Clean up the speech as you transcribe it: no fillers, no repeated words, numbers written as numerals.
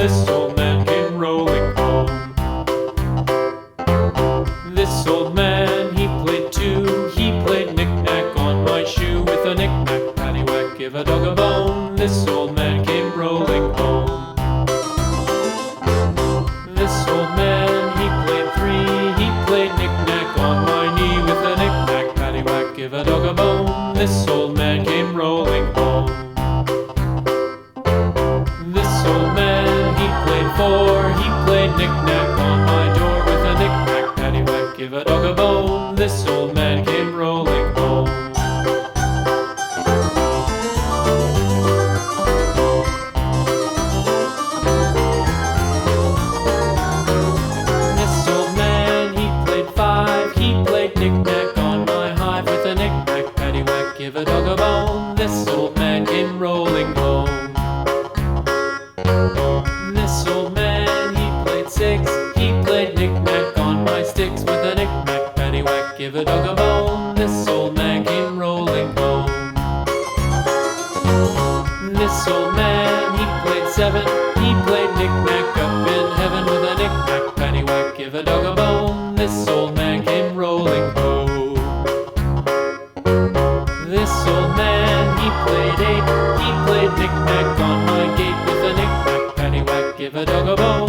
This old man came rolling home. This old man, he played too. He played knick-knack on my shoe. With a knick-knack, paddywhack, give a dog a bone. This old man came rolling home. This old man, he played three. He played knick-knack on my knee. With a knick-knack, paddywhack, give a dog a bone. This old man came rolling home. This old man, he played four. He played knick-knack on my door. With a knick-knack, paddywhack, give a dog a bone. This old man came rolling home. This old man, he played five. He played knick-knack on my hive. With a knick-knack, paddywhack, give a dog a bone. This old man came rolling home. This old man, he played six. He played knick-knack on my sticks. With a knick-knack, paddywhack, give a dog a bone. This old man came rolling home. This old man, he played seven. He played knick-knack up in heaven. With a knick-knack, paddywhack, give a dog a bone. This old man came rolling home. This old man, he played eight. He played knick-knack on my gate. With a knick-knack, paddywhack, give a dog a bone.